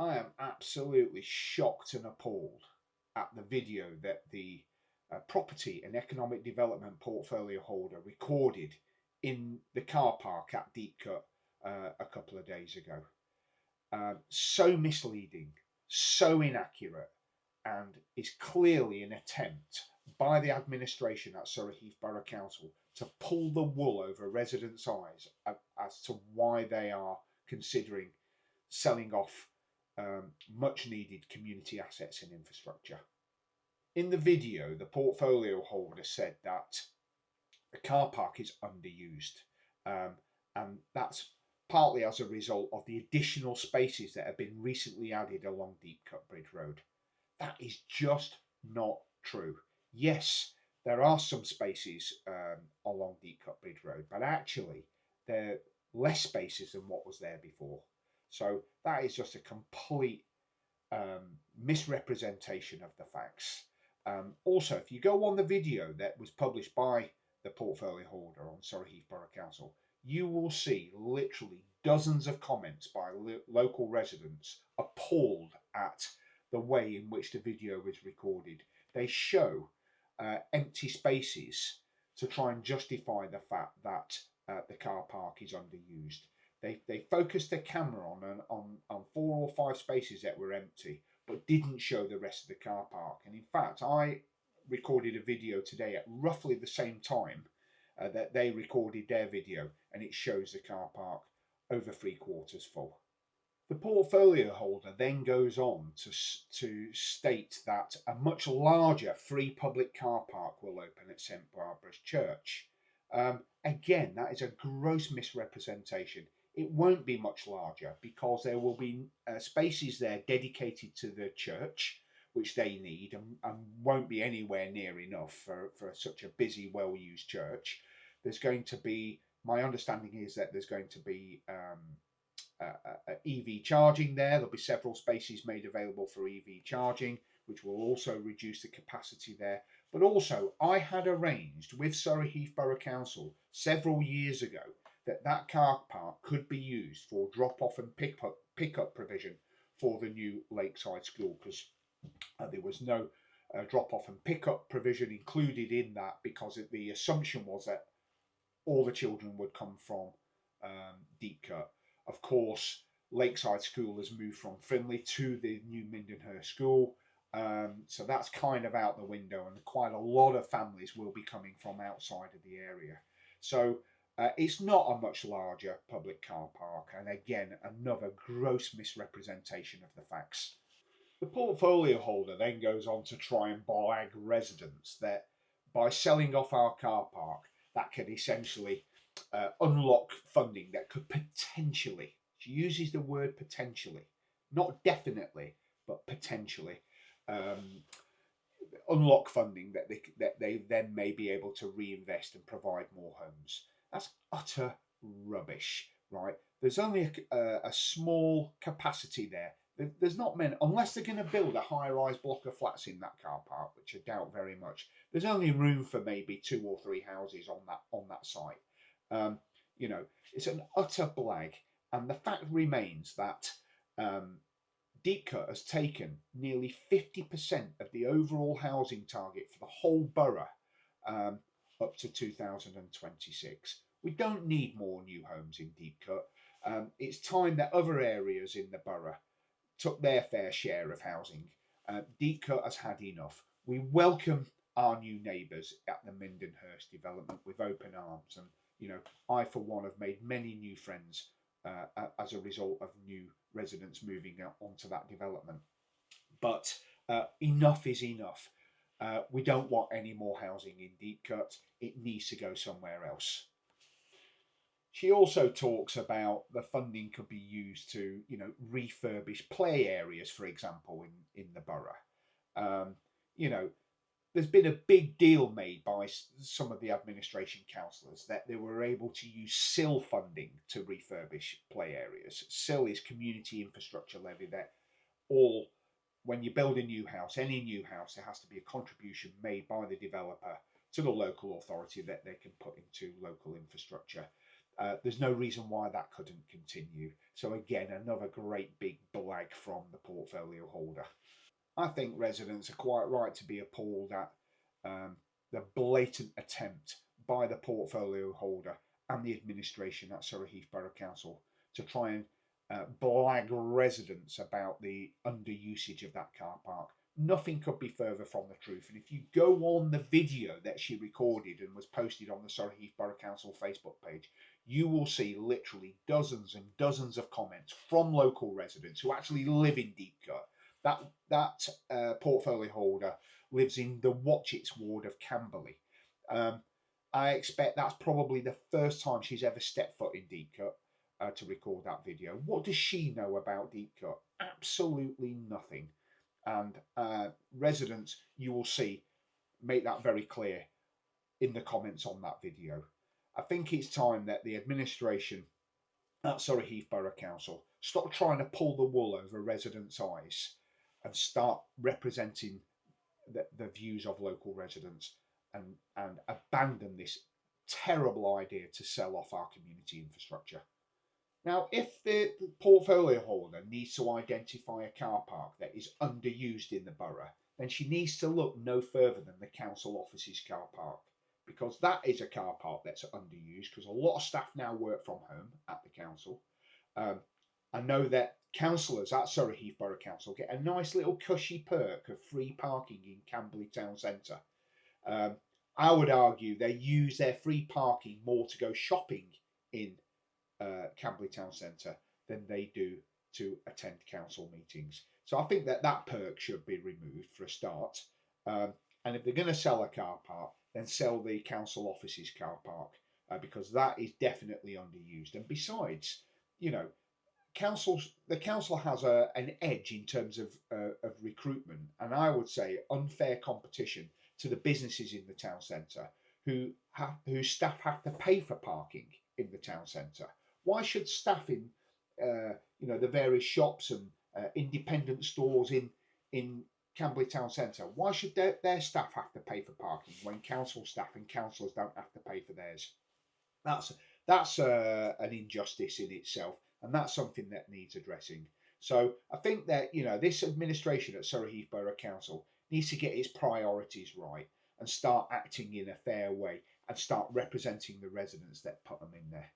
I am absolutely shocked and appalled at the video that the property and economic development portfolio holder recorded in the car park at Deepcut a couple of days ago. So misleading, so inaccurate, and is clearly an attempt by the administration at Surrey Heath Borough Council to pull the wool over residents' eyes as to why they are considering selling off much needed community assets and infrastructure. In the video, the portfolio holder said that the car park is underused, and that's partly as a result of the additional spaces that have been recently added along Deepcut Bridge Road. That is just not true. Yes, there are some spaces along Deepcut Bridge Road, but actually there are less spaces than what was there before. So that is just a complete misrepresentation of the facts. Also, if you go on the video that was published by the portfolio holder on Surrey Heath Borough Council, you will see literally dozens of comments by local residents appalled at the way in which the video was recorded. They show empty spaces to try and justify the fact that the car park is underused. They focused their camera on 4 or 5 spaces that were empty, but didn't show the rest of the car park. And in fact, I recorded a video today at roughly the same time that they recorded their video, and it shows the car park over 3/4 full. The portfolio holder then goes on to state that a much larger free public car park will open at St Barbara's Church. Again, that is a gross misrepresentation. It won't be much larger because there will be spaces there dedicated to the church, which they need, and won't be anywhere near enough for such a busy, well-used church. There's going to be, my understanding is that there's going to be EV charging there. There'll be several spaces made available for EV charging, which will also reduce the capacity there. But also, I had arranged with Surrey Heath Borough Council several years ago that car park could be used for drop-off and pick-up provision for the new Lakeside School, because there was no drop-off and pick-up provision included in that, because the assumption was that all the children would come from Deepcut. Of course, Lakeside School has moved from Frimley to the new Mindenhurst School, so that's kind of out the window, and quite a lot of families will be coming from outside of the area. So it's not a much larger public car park, and again, another gross misrepresentation of the facts. The portfolio holder then goes on to try and blag residents that by selling off our car park, that could essentially unlock funding that could potentially, she uses the word potentially, not definitely, but potentially, unlock funding that they then may be able to reinvest and provide more homes. That's utter rubbish, right? There's only a small capacity there. There's not many, unless they're going to build a high-rise block of flats in that car park, which I doubt very much. There's only room for maybe 2 or 3 houses on that site. You know, it's an utter blag, and the fact remains that Deepcut has taken nearly 50% of the overall housing target for the whole borough up to 2026. We don't need more new homes in Deepcut. It's time that other areas in the borough took their fair share of housing. Deepcut has had enough. We welcome our new neighbours at the Mindenhurst development with open arms, and you know, I for one have made many new friends as a result of new residents moving onto that development. But enough is enough. We don't want any more housing in Deepcut. It needs to go somewhere else. She also talks about the funding could be used to, you know, refurbish play areas, for example, in the borough. You know, there's been a big deal made by some of the administration councillors that they were able to use SIL funding to refurbish play areas. SIL is community infrastructure levy that when you build a new house, any new house, there has to be a contribution made by the developer to the local authority that they can put into local infrastructure. There's no reason why that couldn't continue. So again, another great big blag from the portfolio holder. I think residents are quite right to be appalled at the blatant attempt by the portfolio holder and the administration at Surrey Heath Borough Council to try and blag residents about the underusage of that car park. Nothing could be further from the truth. And if you go on the video that she recorded and was posted on the Surrey Heath Borough Council Facebook page, you will see literally dozens and dozens of comments from local residents who actually live in Deepcut. That portfolio holder lives in the Watchets ward of Camberley. I expect that's probably the first time she's ever stepped foot in Deepcut to record that video. What does she know about Deepcut? Absolutely nothing. And residents, you will see, make that very clear in the comments on that video. I think it's time that the administration at Surrey Heath Borough Council stop trying to pull the wool over residents' eyes and start representing the views of local residents, and abandon this terrible idea to sell off our community infrastructure. Now, if the portfolio holder needs to identify a car park that is underused in the borough, then she needs to look no further than the council offices car park, because that is a car park that's underused, because a lot of staff now work from home at the council. I know that councillors at Surrey Heath Borough Council get a nice little cushy perk of free parking in Camberley Town Centre. I would argue they use their free parking more to go shopping in Camberley Town Centre than they do to attend council meetings. So I think that perk should be removed for a start. And if they're going to sell a car park, then sell the council offices car park, because that is definitely underused. And besides, the council has an edge in terms of recruitment, and I would say unfair competition to the businesses in the town centre whose staff have to pay for parking in the town centre. Why should staff in the various shops and independent stores in Camberley Town Centre, why should their staff have to pay for parking when council staff and councillors don't have to pay for theirs? That's an injustice in itself, and that's something that needs addressing. So I think that this administration at Surrey Heath Borough Council needs to get its priorities right and start acting in a fair way and start representing the residents that put them in there.